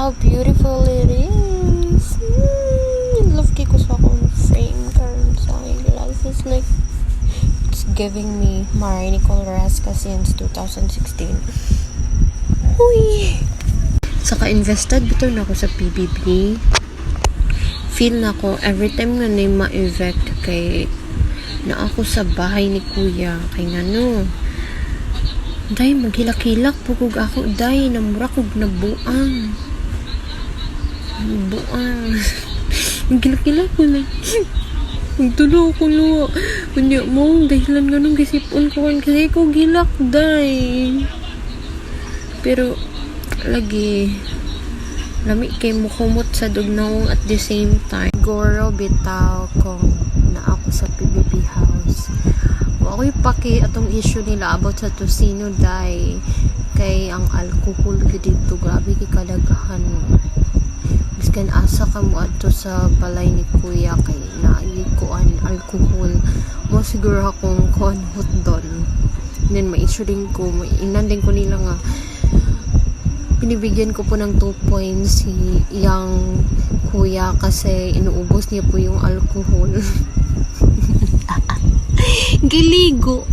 how beautiful it is. Love ko sa akong frame karon sa eyeglasses. Like, it's giving me Mari Nicole Rasca since 2016. Uy! Saka invested bito na ako sa PBB. Feel na ako every time nga na ma-evict kay na ako sa bahay ni kuya kay ngano day maghilak-hilak pugog ako day namura kog nabuang maghilak-hilak ko na magtulo ko luwa kunya mo dahilan nga nung gisipon ko kasi ko gilak day pero lagi lami kay mo kumot sa dugnaw at the same time goro bitaw kung na ako sa PBB house ako'y paki atong issue nila about sa Tosino day kay ang alcohol dito grabe kay kadaghan biskan asa ka mo adto sa balay ni kuya kay naay kuan alcohol mo siguro akong kuan hot doon then ma-issue din ko inanding ko nila nga pinibigyan ko po ng 2 points si yang kuya kasi inuubos niya po yung alcohol. Giligo.